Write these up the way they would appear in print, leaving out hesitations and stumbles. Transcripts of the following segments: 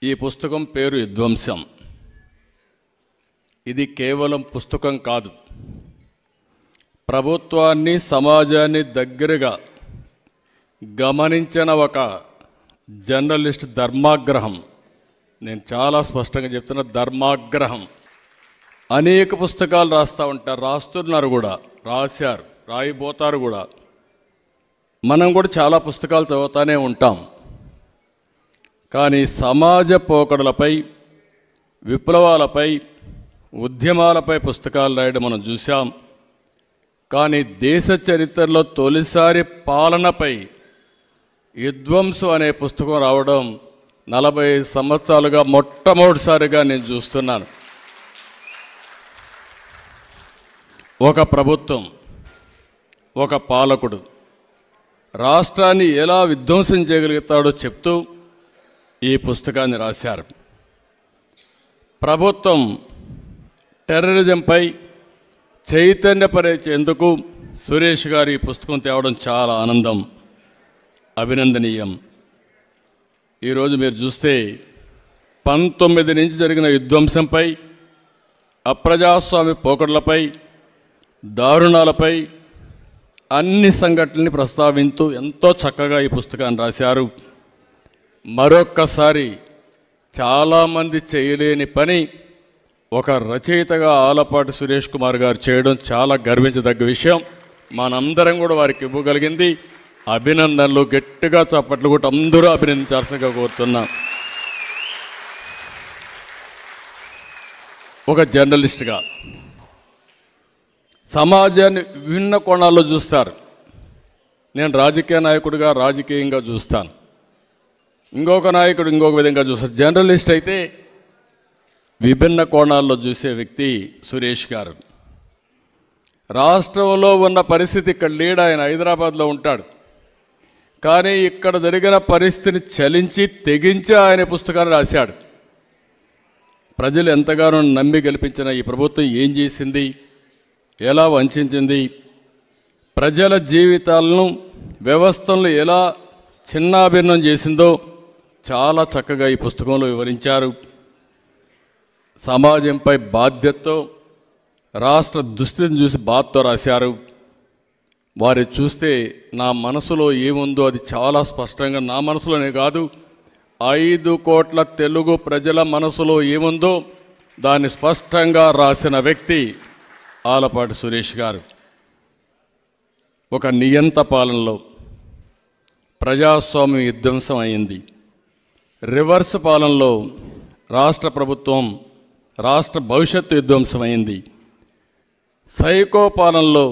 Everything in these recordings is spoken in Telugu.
ఈ పుస్తకం పేరు విధ్వంసం. ఇది కేవలం పుస్తకం కాదు, ప్రభుత్వాన్ని సమాజాన్ని దగ్గరగా గమనించిన ఒక జర్నలిస్ట్ ధర్మాగ్రహం. నేను చాలా స్పష్టంగా చెప్తున్నా, ధర్మాగ్రహం. అనేక పుస్తకాలు రాస్తూ ఉంటారు, రాస్తున్నారు కూడా, రాశారు, రాయిపోతారు కూడా. మనం కూడా చాలా పుస్తకాలు చదువుతూనే ఉంటాం. కానీ సమాజ పోకడలపై, విప్లవాలపై, ఉద్యమాలపై పుస్తకాలు రాయడం మనం చూసాం. కానీ దేశ చరిత్రలో తొలిసారి పాలనపై విధ్వంసం అనే పుస్తకం రావడం 40 సంవత్సరాలుగా మొట్టమొదటిసారిగా నేను చూస్తున్నాను. ఒక ప్రభుత్వం, ఒక పాలకుడు రాష్ట్రాన్ని ఎలా విధ్వంసం చేయగలుగుతాడో చెప్తూ ఈ పుస్తకాన్ని రాశారు. ప్రభుత్వం టెర్రరిజంపై చైతన్యపరిచేందుకు సురేష్ గారు ఈ పుస్తకం తేవడం చాలా ఆనందం, అభినందనీయం. ఈరోజు మీరు చూస్తే 19 నుంచి జరిగిన విధ్వంసంపై, అప్రజాస్వామ్య పోకడలపై, దారుణాలపై అన్ని సంఘటనల్ని ప్రస్తావించూ ఎంతో చక్కగా ఈ పుస్తకాన్ని రాశారు. మరొక్కసారి చాలామంది చేయలేని పని ఒక రచయితగా ఆలపాటి సురేష్ కుమార్ గారు చేయడం చాలా గర్వించదగ్గ విషయం. మనందరం కూడా వారికి ఇవ్వగలిగింది అభినందనలు. గట్టిగా చప్పట్లు కూడా అందరూ అభినందించాల్సిందిగా కోరుతున్నాం. ఒక జర్నలిస్ట్గా సమాజాన్ని విభిన్న కోణాల్లో చూస్తారు. నేను రాజకీయ నాయకుడిగా రాజకీయంగా చూస్తాను, ఇంకొక నాయకుడు ఇంకొక విధంగా చూస్తారు. జర్నలిస్ట్ అయితే విభిన్న కోణాల్లో చూసే వ్యక్తి సురేష్ గారు. రాష్ట్రంలో ఉన్న పరిస్థితి ఇక్కడ లేడు, ఆయన హైదరాబాద్లో ఉంటాడు. కానీ ఇక్కడ జరిగిన పరిస్థితిని చలించి తెగించి ఆయన పుస్తకాన్ని రాశాడు. ప్రజలు ఎంతగానో నమ్మి గెలిపించిన ఈ ప్రభుత్వం ఏం చేసింది, ఎలా వంచింది, ప్రజల జీవితాలను, వ్యవస్థలను ఎలా చిన్నాభిన్నం చేసిందో చాలా చక్కగా ఈ పుస్తకంలో వివరించారు. సమాజంపై బాధ్యతతో, రాష్ట్ర దుస్థితిని చూసి బాధతో రాశారు. వారి చూస్తే నా మనసులో ఏముందో అది చాలా స్పష్టంగా, నా మనసులోనే కాదు 5 కోట్ల తెలుగు ప్రజల మనసులో ఏముందో దాన్ని స్పష్టంగా రాసిన వ్యక్తి ఆలపాటి సురేష్ గారు. ఒక నియంత పాలనలో ప్రజాస్వామ్యం విధ్వంసం అయింది. రివర్స్ పాలనలో రాష్ట్ర ప్రభుత్వం, రాష్ట్ర భవిష్యత్తు విధ్వంసమైంది. సైకో పాలనలో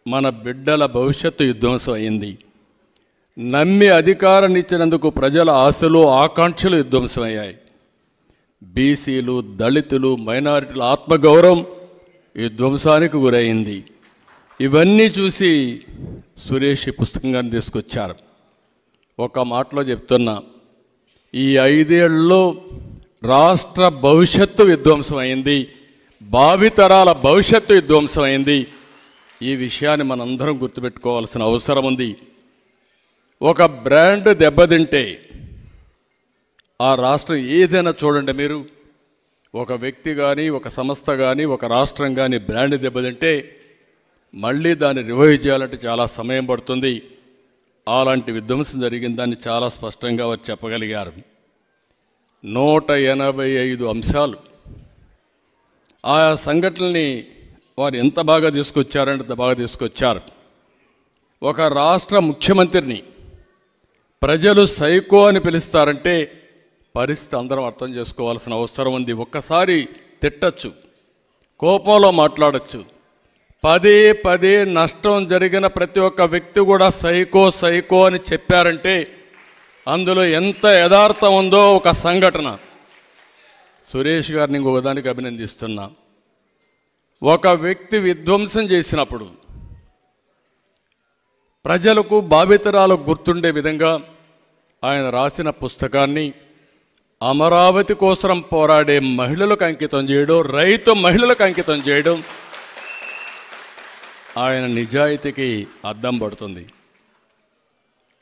మన బిడ్డల భవిష్యత్తు విధ్వంసం అయింది. నమ్మి అధికారాన్ని ఇచ్చినందుకు ప్రజల ఆశలు, ఆకాంక్షలు విధ్వంసమయ్యాయి. బీసీలు, దళితులు, మైనారిటీల ఆత్మగౌరవం విధ్వంసానికి గురైంది. ఇవన్నీ చూసి సురేష్ ఈ పుస్తకంగాన్ని తీసుకొచ్చారు. ఒక మాటలో చెప్తున్నా, ఈ 5 ఏళ్లలో రాష్ట్ర భవిష్యత్తు విధ్వంసమైంది, భావితరాల భవిష్యత్తు విధ్వంసమైంది. ఈ విషయాన్ని మనందరం గుర్తుపెట్టుకోవాల్సిన అవసరం ఉంది. ఒక బ్రాండ్ దెబ్బతింటే ఆ రాష్ట్రం ఏదైనా చూడండి మీరు, ఒక వ్యక్తి కానీ, ఒక సంస్థ కానీ, ఒక రాష్ట్రం కానీ బ్రాండ్ దెబ్బతింటే మళ్ళీ దాన్ని రివైవ్ చేయాలంటే చాలా సమయం పడుతుంది. అలాంటి విధ్వంసం జరిగిందని చాలా స్పష్టంగా వారు చెప్పగలిగారు. 185 అంశాలు, ఆయా సంఘటనల్ని వారు ఎంత బాగా తీసుకొచ్చారంటే అంత బాగా తీసుకొచ్చారు. ఒక రాష్ట్ర ముఖ్యమంత్రిని ప్రజలు సైకో అని పిలుస్తారంటే పరిస్థితి అందరం అర్థం చేసుకోవాల్సిన అవసరం ఉంది. ఒక్కసారి తిట్టచ్చు, కోపంలో మాట్లాడచ్చు, పదే నష్టం జరిగిన ప్రతి ఒక్క వ్యక్తి కూడా సైకో సైకో అని చెప్పారంటే అందులో ఎంత యథార్థం ఉందో ఒక సంఘటన. సురేష్ గారిని ఇంకొకదానికి అభినందిస్తున్నా. ఒక వ్యక్తి విధ్వంసం చేసినప్పుడు ప్రజలకు, భావితరాలకు గుర్తుండే విధంగా ఆయన రాసిన పుస్తకాన్ని అమరావతి కోసం పోరాడే మహిళలకు అంకితం చేయడం, రైతు మహిళలకు అంకితం చేయడం ఆయన నిజాయితీకి అద్దం పడుతుంది.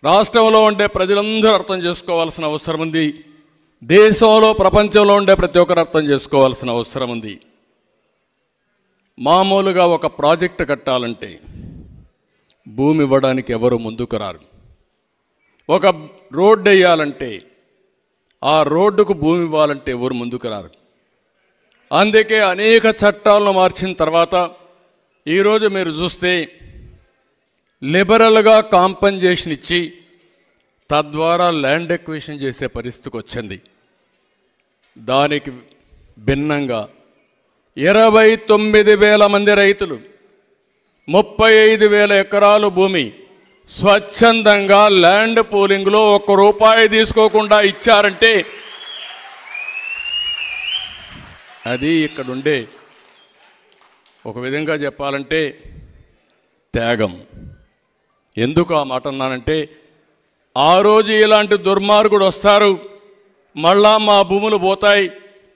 రాష్ట్రంలో ఉండే ప్రజలందరూ అర్థం చేసుకోవాల్సిన అవసరం ఉంది. దేశంలో ప్రపంచంలో ఉండే ప్రతి ఒక్కరు అర్థం చేసుకోవాల్సిన అవసరం ఉంది. మామూలుగా ఒక ప్రాజెక్టు కట్టాలంటే భూమి ఇవ్వడానికి ఎవరు ముందుకు రారు. ఒక రోడ్డు వేయాలంటే ఆ రోడ్డుకు భూమి ఇవ్వాలంటే ఎవరు ముందుకు రారు. అందుకే అనేక చట్టాలను మార్చిన తర్వాత ఈరోజు మీరు చూస్తే లిబరల్గా కాంపెన్సేషన్ ఇచ్చి తద్వారా ల్యాండ్ ఎక్విజిషన్ చేసే పరిస్థితికి వచ్చింది. దానికి భిన్నంగా 29,000 మంది రైతులు 35,000 ఎకరాలు భూమి స్వచ్ఛందంగా ల్యాండ్ పూలింగ్లో ₹1 తీసుకోకుండా ఇచ్చారంటే అది ఇక్కడుండే ఒక విధంగా చెప్పాలంటే త్యాగం. ఎందుకు ఆ మాట అన్నానంటే ఆ రోజు ఇలాంటి దుర్మార్గుడు వస్తారు, మళ్ళా మా భూములు పోతాయి,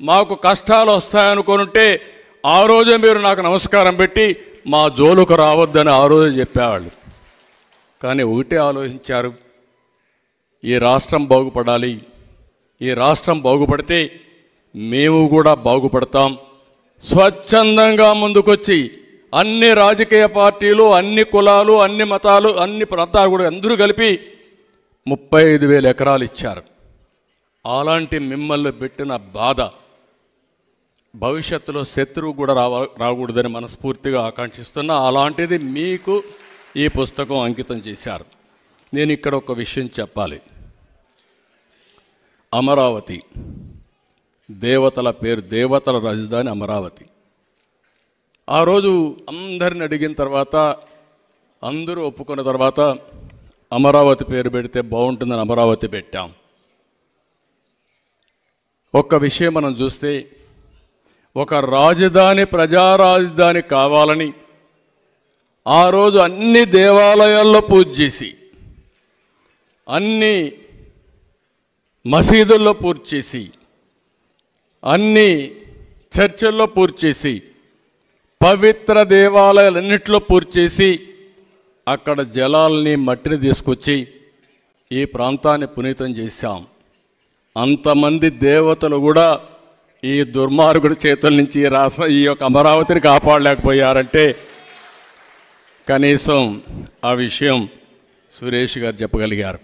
మాకు కష్టాలు వస్తాయనుకుంటే ఆ రోజే మీరు నాకు నమస్కారం పెట్టి మా జోలుకు రావద్దని ఆ రోజు చెప్పేవాళ్ళు. కానీ ఒకటే ఆలోచించారు, ఈ రాష్ట్రం బాగుపడాలి, ఈ రాష్ట్రం బాగుపడితే మేము కూడా బాగుపడతాం. స్వచ్ఛందంగా ముందుకొచ్చి అన్ని రాజకీయ పార్టీలు, అన్ని కులాలు, అన్ని మతాలు, అన్ని ప్రాంతాలు కూడా అందరూ కలిపి 35,000 ఎకరాలు ఇచ్చారు. అలాంటి మిమ్మల్ని పెట్టిన బాధ భవిష్యత్తులో శత్రువు కూడా రాకూడదని మనస్ఫూర్తిగా ఆకాంక్షిస్తున్నా. అలాంటిది మీకు ఈ పుస్తకం అంకితం చేశారు. నేను ఇక్కడ ఒక విషయం చెప్పాలి. అమరావతి దేవతల పేరు, దేవతల రాజధాని అమరావతి. ఆ రోజు అందరిని అడిగిన తర్వాత అందరూ ఒప్పుకున్న తర్వాత అమరావతి పేరు పెడితే బాగుంటుందని అమరావతి పెట్టాం. ఒక్క విషయం మనం చూస్తే ఒక రాజధాని, ప్రజా రాజధాని కావాలని ఆ రోజు అన్ని దేవాలయాల్లో పూజ చేసి, అన్ని మసీదుల్లో పూజ చేసి, అన్ని చర్చిల్లో పూజ చేసి, పవిత్ర దేవాలయాలన్నింటిలో పూజ చేసి అక్కడ జలాల్ని, మట్టిని తీసుకొచ్చి ఈ ప్రాంతాన్ని పునీతం చేశాం. అంతమంది దేవతలు కూడా ఈ దుర్మార్గుడి చేతుల నుంచి ఈ యొక్క అమరావతిని కాపాడలేకపోయారంటే కనీసం ఆ విషయం సురేష్ గారు చెప్పగలిగారు.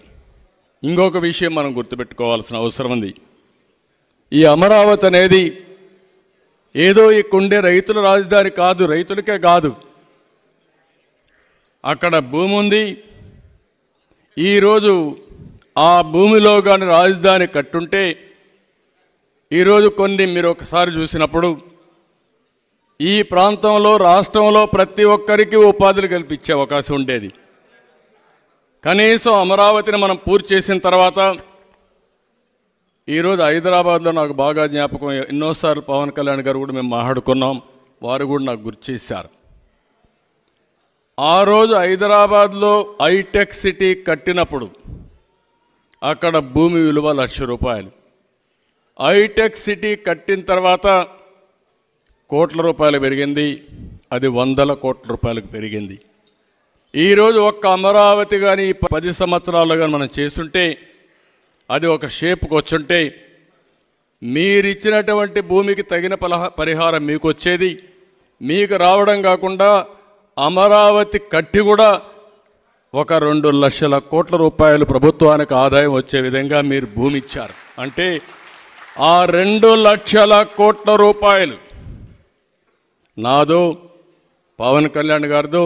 ఇంకొక విషయం మనం గుర్తుపెట్టుకోవాల్సిన అవసరం ఉంది. ఈ అమరావతి అనేది ఏదో ఇక్కడుండే రైతుల రాజధాని కాదు, రైతులకే కాదు. అక్కడ భూమి ఉంది. ఈరోజు ఆ భూమిలో కానీ రాజధాని కట్టుంటే ఈరోజు కొన్ని మీరు ఒకసారి చూసినప్పుడు ఈ ప్రాంతంలో, రాష్ట్రంలో ప్రతి ఒక్కరికి ఉపాధులు కల్పించే అవకాశం ఉండేది. కనీసం అమరావతిని మనం పూర్తి చేసిన తర్వాత ఈరోజు హైదరాబాద్లో నాకు బాగా జ్ఞాపకం, ఎన్నోసార్లు పవన్ కళ్యాణ్ గారు కూడా మేము మాట్లాడుకున్నాం, వారు కూడా నాకు గుర్తు చేశారు. ఆ రోజు హైదరాబాద్లో హైటెక్ సిటీ కట్టినప్పుడు అక్కడ భూమి విలువ ₹1,00,000. హైటెక్ సిటీ కట్టిన తర్వాత కోట్ల రూపాయలు పెరిగింది, అది వందల కోట్ల రూపాయలకు పెరిగింది. ఈరోజు ఒక్క అమరావతి కానీ 10 సంవత్సరాలు కానీ మనం చేస్తుంటే అది ఒక షేప్కి వచ్చుంటే మీరిచ్చినటువంటి భూమికి తగిన పరిహారం మీకు వచ్చేది. మీకు రావడం కాకుండా అమరావతి కట్టి కూడా ఒక 2 లక్షల కోట్ల రూపాయలు ప్రభుత్వానికి ఆదాయం వచ్చే విధంగా మీరు భూమి ఇచ్చారు. అంటే ఆ 2 లక్షల కోట్ల రూపాయలు నాదో, పవన్ కళ్యాణ్ గారిదో,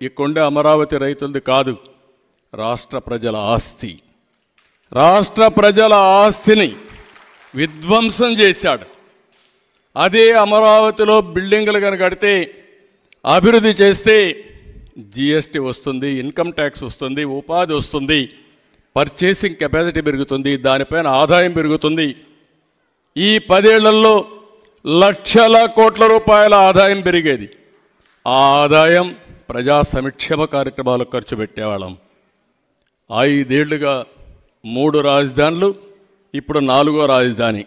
ఇక్కడుండే అమరావతి రైతులది కాదు, రాష్ట్ర ప్రజల ఆస్తి. రాష్ట్ర ప్రజల ఆస్తిని విధ్వంసం చేశాడు. అదే అమరావతిలో బిల్డింగులు కనుక కడితే, అభివృద్ధి చేస్తే జిఎస్టీ వస్తుంది, ఇన్కమ్ ట్యాక్స్ వస్తుంది, ఉపాధి వస్తుంది, పర్చేసింగ్ కెపాసిటీ పెరుగుతుంది, దానిపైన ఆదాయం పెరుగుతుంది. ఈ 10 ఏళ్లలో లక్షల కోట్ల రూపాయల ఆదాయం పెరిగేది. ఆ ఆదాయం ప్రజా సంక్షేమ కార్యక్రమాలకు ఖర్చు పెట్టేవాళ్ళం. 5 ఏళ్లుగా 3 రాజధానులు, ఇప్పుడు 4వ రాజధాని.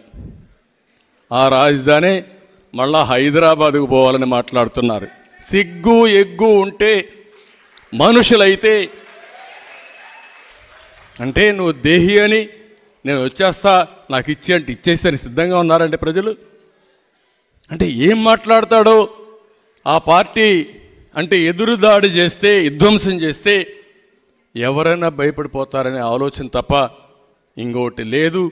ఆ రాజధాని మళ్ళా హైదరాబాద్కు పోవాలని మాట్లాడుతున్నారు. సిగ్గు ఎగ్గు ఉంటే మనుషులైతే, అంటే నువ్వు దేహి అని నేను వచ్చేస్తా, నాకు ఇచ్చి అంటే ఇచ్చేసరికి సిద్ధంగా ఉన్నారంటే ప్రజలు. అంటే ఏం మాట్లాడతాడో ఆ పార్టీ అంటే ఎదురుదాడి చేస్తే, విధ్వంసం చేస్తే ఎవరైనా భయపడిపోతారనే ఆలోచన తప్ప ఇంకోటి లేదు.